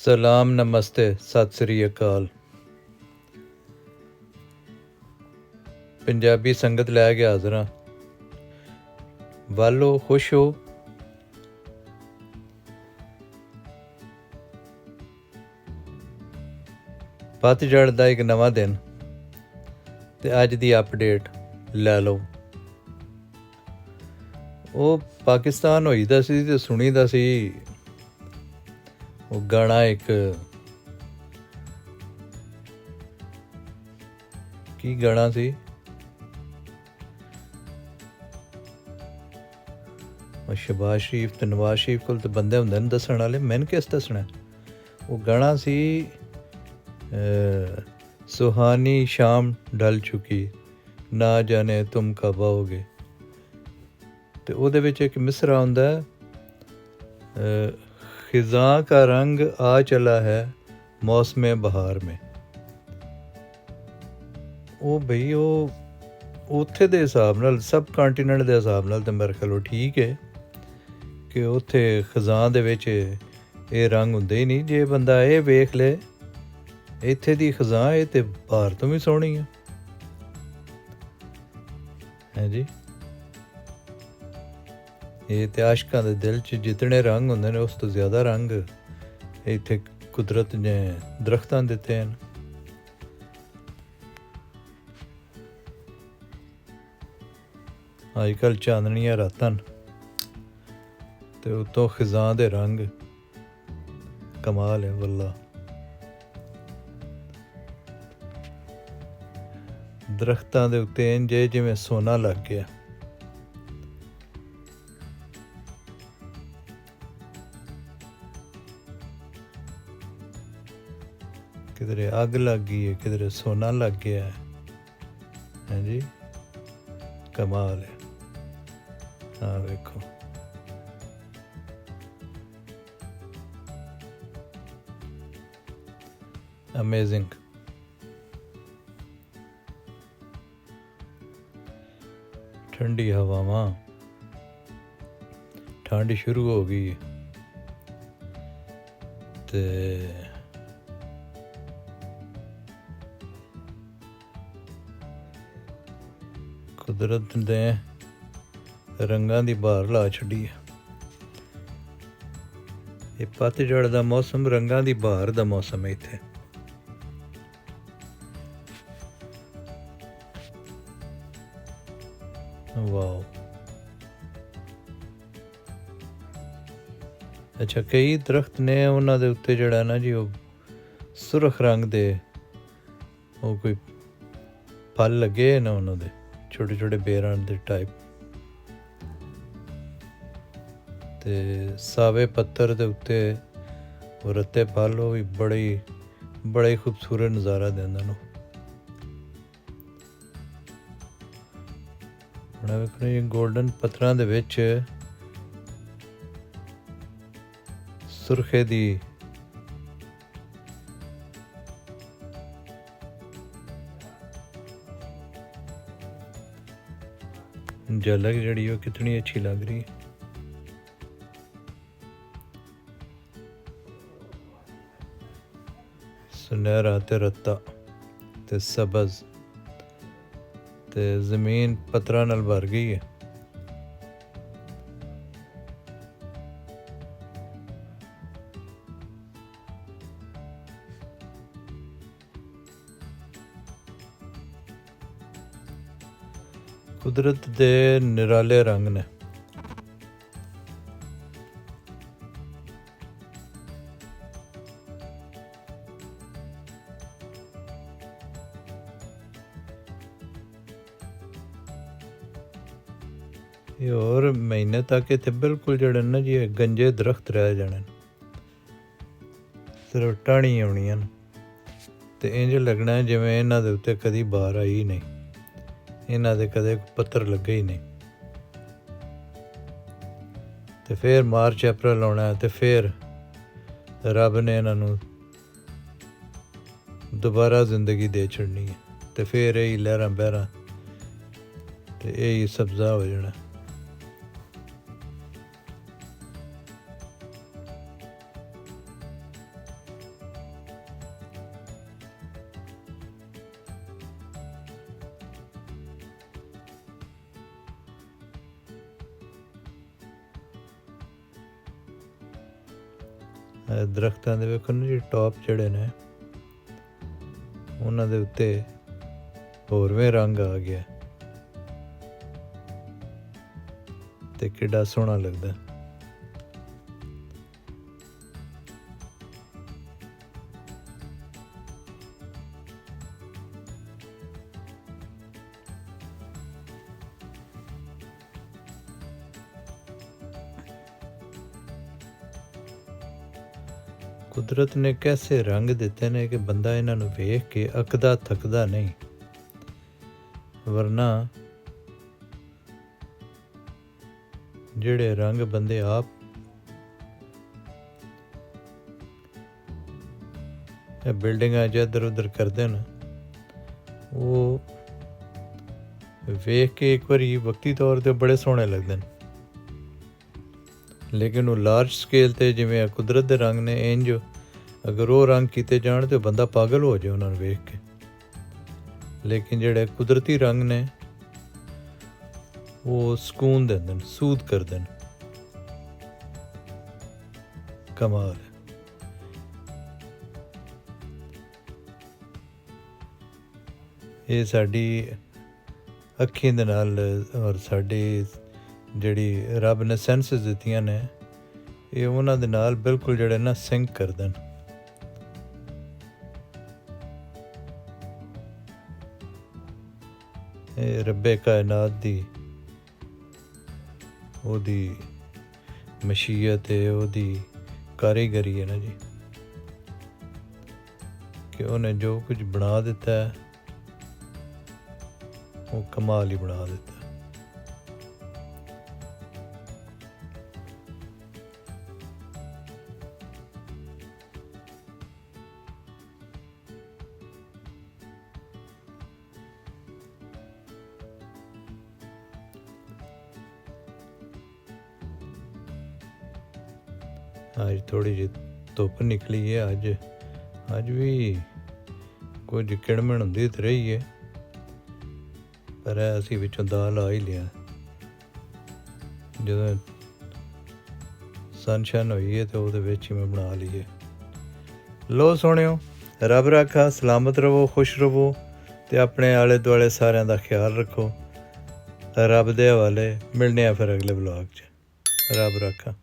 ਸਲਾਮ ਨਮਸਤੇ ਸਤਿ ਸ੍ਰੀ ਅਕਾਲ। ਪੰਜਾਬੀ ਸੰਗਤ ਲੈ ਕੇ ਹਾਜ਼ਰ ਹਾਂ। ਵਾਲੋ ਖੁਸ਼ ਹੋ। ਪਤਝੜ ਦਾ ਇੱਕ ਨਵਾਂ ਦਿਨ ਤੇ ਅੱਜ ਦੀ ਅਪਡੇਟ ਲੈ ਲਓ। ਉਹ ਪਾਕਿਸਤਾਨ ਹੋਈਦਾ ਸੀ ਤੇ ਸੁਣੀਦਾ ਸੀ ਉਹ ਗਾਣਾ ਇੱਕ ਕੀ ਗਾਣਾ ਸੀ ਸ਼ਬਾਜ਼ ਸ਼ਰੀਫ ਤੇ ਨਵਾਜ਼ ਸ਼ਰੀਫ ਕੋਲ ਤੇ ਬੰਦੇ ਹੁੰਦੇ ਨੇ ਦੱਸਣ ਵਾਲੇ, ਮੈਨੂੰ ਕਿਸ ਦੱਸਣਾ। ਉਹ ਗਾਣਾ ਸੀ ਸੁਹਾਨੀ ਸ਼ਾਮ ਢਲ ਚੁੱਕੀ ਨਾ ਜਾਣੇ ਤੁਮ ਕਬ ਆਓਗੇ। ਤੇ ਉਹਦੇ ਵਿੱਚ ਇੱਕ ਮਿਸਰਾ ਹੁੰਦਾ ਖਿਜ਼ਾਂ ਕਾ ਰੰਗ ਆ ਚਲਾ ਹੈ ਮੌਸਮ ਬਹਾਰ ਮੇਂ। ਉਹ ਬਈ ਉਹ ਉੱਥੇ ਦੇ ਹਿਸਾਬ ਨਾਲ ਸਬ ਕੰਟੀਨੈਂਟ ਦੇ ਹਿਸਾਬ ਨਾਲ ਤਾਂ ਮੇਰੇ ਖਿਆਲ ਠੀਕ ਹੈ ਕਿ ਉੱਥੇ ਖਿਜ਼ਾਂ ਦੇ ਵਿੱਚ ਇਹ ਰੰਗ ਹੁੰਦੇ ਹੀ ਨਹੀਂ। ਜੇ ਬੰਦਾ ਇਹ ਵੇਖ ਲੇ ਇੱਥੇ ਦੀ ਖਿਜ਼ਾਂ ਇਹ ਤਾਂ ਬਾਹਰ ਤੋਂ ਵੀ ਸੋਹਣੀ ਹੈ ਜੀ। ਇਹ ਤੇ ਆਸ਼ਕਾਂ ਦੇ ਦਿਲ 'ਚ ਜਿਤਨੇ ਰੰਗ ਹੁੰਦੇ ਨੇ ਉਸ ਤੋਂ ਜ਼ਿਆਦਾ ਰੰਗ ਇੱਥੇ ਕੁਦਰਤ ਨੇ ਦਰਖਤਾਂ ਦਿੱਤੇ ਹਨ। ਅੱਜ ਕੱਲ੍ਹ ਚਾਨਣੀਆਂ ਰਾਤਾਂ ਤੇ ਉੱਤੋਂ ਖਿਜ਼ਾਂ ਦੇ ਰੰਗ ਕਮਾਲ ਹੈ ਵੱਲਾ। ਦਰਖਤਾਂ ਦੇ ਉੱਤੇ ਇੰਝ ਜਿਵੇਂ ਸੋਨਾ ਲੱਗ ਗਿਆ। ਕਿਧਰੇ ਅੱਗ ਲੱਗ ਗਈ ਹੈ, ਕਿਧਰੇ ਸੋਨਾ ਲੱਗ ਗਿਆ ਹੈ ਜੀ। ਕਮਾਲ ਹੈ। ਹਾਂ ਵੇਖੋ ਅਮੇਜ਼ਿੰਗ। ਠੰਡੀ ਹਵਾਵਾਂ, ਠੰਡ ਸ਼ੁਰੂ ਹੋ ਗਈ ਤੇ ਕੁਦਰਤ ਨੇ ਰੰਗਾਂ ਦੀ ਬਹਾਰ ਲਾ ਛੱਡੀ ਹੈ। ਇਹ ਪਤਝੜ ਦਾ ਮੌਸਮ ਰੰਗਾਂ ਦੀ ਬਹਾਰ ਦਾ ਮੌਸਮ ਹੈ ਇੱਥੇ। ਵਾਓ। ਅੱਛਾ, ਕਈ ਦਰਖਤ ਨੇ ਉਹਨਾਂ ਦੇ ਉੱਤੇ ਜਿਹੜਾ ਨਾ ਜੀ ਉਹ ਸੁਰਖ ਰੰਗ ਦੇ ਉਹ ਕੋਈ ਫਲ ਲੱਗੇ ਨਾ ਉਹਨਾਂ ਦੇ ਛੋਟੇ ਛੋਟੇ ਬੇਰਾਂ ਦੇ ਟਾਈਪ। ਤੇ ਸਾਵੇ ਪੱਥਰ ਦੇ ਉੱਤੇ ਉਹ ਰੱਤੇ ਫਲ ਉਹ ਵੀ ਬੜਾ ਹੀ ਖੂਬਸੂਰਤ ਨਜ਼ਾਰਾ ਦਿੰਦਾ ਨੂੰ। ਹੁਣ ਵੇਖੋ ਜੀ ਗੋਲਡਨ ਪੱਥਰਾਂ ਦੇ ਵਿੱਚ ਸੁਰਖੇ ਦੀ ਝਲਕ ਜਿਹੜੀ ਉਹ ਕਿਤਨੀ ਅੱਛੀ ਲੱਗ ਰਹੀ ਹੈ। ਸੁਨਹਿਰਾ ਤੇ ਰੱਤਾ ਤੇ ਸਬਜ਼ ਤੇ ਜ਼ਮੀਨ ਪੱਥਰਾਂ ਨਾਲ ਭਰ ਗਈ ਹੈ। ਕੁਦਰਤ ਦੇ ਨਿਰਾਲੇ ਰੰਗ ਨੇ। ਇਹ ਹੋਰ ਮਹੀਨੇ ਤੱਕ ਇੱਥੇ ਬਿਲਕੁਲ ਜਿਹੜੇ ਨਾ ਜੀ ਗੰਜੇ ਦਰਖਤ ਰਹਿ ਜਾਣੇ, ਸਿਰਫ ਟਾਹਣੀ ਆਉਣੀਆਂ ਤੇ ਇੰਝ ਲੱਗਣਾ ਜਿਵੇਂ ਇਹਨਾਂ ਦੇ ਉੱਤੇ ਕਦੀ ਬਹਾਰ ਆਈ ਹੀ ਨਹੀਂ, ਇਹਨਾਂ ਦੇ ਕਦੇ ਪੱਤਰ ਲੱਗੇ ਹੀ ਨਹੀਂ। ਤੇ ਫਿਰ ਮਾਰਚ ਅਪ੍ਰੈਲ ਆਉਣਾ ਤੇ ਫਿਰ ਰੱਬ ਨੇ ਇਹਨਾਂ ਨੂੰ ਦੁਬਾਰਾ ਜ਼ਿੰਦਗੀ ਦੇ ਛੱਡਣੀ ਹੈ ਤੇ ਫਿਰ ਇਹ ਹੀ ਲਹਿਰਾਂ ਬਹਿਰਾਂ ਤੇ ਇਹ ਹੀ ਸਬਜ਼ਾ ਹੋ ਜਾਣਾ। ਦਰਖਤਾਂ ਦੇ ਵੇਖੋ ਨਾ ਜੀ ਟੌਪ ਜਿਹੜੇ ਨੇ ਉਹਨਾਂ ਦੇ ਉੱਤੇ ਹੋਰਵੇਂ ਰੰਗ ਆ ਗਿਆ ਤੇ ਕਿੱਡਾ ਸੋਹਣਾ ਲੱਗਦਾ। ਕੁਦਰਤ ਨੇ ਕੈਸੇ ਰੰਗ ਦਿੱਤੇ ਨੇ ਕਿ ਬੰਦਾ ਇਹਨਾਂ ਨੂੰ ਵੇਖ ਕੇ ਅੱਕਦਾ ਥੱਕਦਾ ਨਹੀਂ, ਵਰਨਾ ਜਿਹੜੇ ਰੰਗ ਬੰਦੇ ਆਪ ਇਹ ਬਿਲਡਿੰਗਾਂ 'ਚ ਇੱਧਰ ਉੱਧਰ ਕਰਦੇ ਨੇ, ਉਹ ਵੇਖ ਕੇ ਇੱਕ ਵਾਰੀ ਵਕਤੀ ਤੌਰ 'ਤੇ ਬੜੇ ਸੋਹਣੇ ਲੱਗਦੇ ਨੇ, ਲੇਕਿਨ ਉਹ ਲਾਰਜ ਸਕੇਲ 'ਤੇ ਜਿਵੇਂ ਕੁਦਰਤ ਦੇ ਰੰਗ ਨੇ ਇੰਜ ਅਗਰ ਉਹ ਰੰਗ ਕੀਤੇ ਜਾਣ ਤਾਂ ਬੰਦਾ ਪਾਗਲ ਹੋ ਜਾਏ ਉਹਨਾਂ ਨੂੰ ਵੇਖ ਕੇ। ਲੇਕਿਨ ਜਿਹੜੇ ਕੁਦਰਤੀ ਰੰਗ ਨੇ ਉਹ ਸਕੂਨ ਦਿੰਦੇ ਨੇ, ਸੂਦ ਕਰਦੇ ਨੇ, ਕਮਾਲ ਹੈ। ਇਹ ਸਾਡੀ ਅੱਖੀਂ ਦੇ ਨਾਲ ਔਰ ਸਾਡੀ ਜਿਹੜੀ ਰੱਬ ਨੇ ਸੈਂਸਿਸ ਦਿੱਤੀਆਂ ਨੇ ਇਹ ਉਹਨਾਂ ਦੇ ਨਾਲ ਬਿਲਕੁਲ ਜਿਹੜੇ ਨਾ ਸਿੰਕ ਕਰਦੇ ਨੇ। ਇਹ ਰੱਬੇ ਕਾਇਨਾਤ ਦੀ ਉਹਦੀ ਮਸ਼ੀਅਤ ਹੈ, ਉਹਦੀ ਕਾਰੀਗਰੀ ਹੈ ਨਾ ਜੀ, ਕਿ ਉਹਨੇ ਜੋ ਕੁਝ ਬਣਾ ਦਿੱਤਾ ਹੈ ਉਹ ਕਮਾਲ ਹੀ ਬਣਾ ਦਿੱਤਾ। ਅੱਜ ਥੋੜ੍ਹੀ ਜਿਹੀ ਧੁੱਪ ਨਿਕਲੀ ਹੈ, ਅੱਜ ਵੀ ਕੁਝ ਕਿੜਮਣ ਹੁੰਦੀ ਤਾਂ ਰਹੀ ਹੈ, ਪਰ ਅਸੀਂ ਵਿੱਚੋਂ ਦਾਲ ਆ ਹੀ ਲਿਆ। ਜਦੋਂ ਸਨਸ਼ਾਈਨ ਹੋਈ ਹੈ ਤਾਂ ਉਹਦੇ ਵਿੱਚ ਹੀ ਮੈਂ ਬਣਾ ਲਈਏ। ਲੋ ਸੋਹਣਿਓ, ਰੱਬ ਰਾਖਾ, ਸਲਾਮਤ ਰਵੋ, ਖੁਸ਼ ਰਵੋ ਅਤੇ ਆਪਣੇ ਆਲੇ ਦੁਆਲੇ ਸਾਰਿਆਂ ਦਾ ਖਿਆਲ ਰੱਖੋ। ਰੱਬ ਦੇ ਹਵਾਲੇ, ਮਿਲਦੇ ਹਾਂ ਫਿਰ ਅਗਲੇ ਵਲੌਗ 'ਚ। ਰੱਬ ਰਾਖਾ।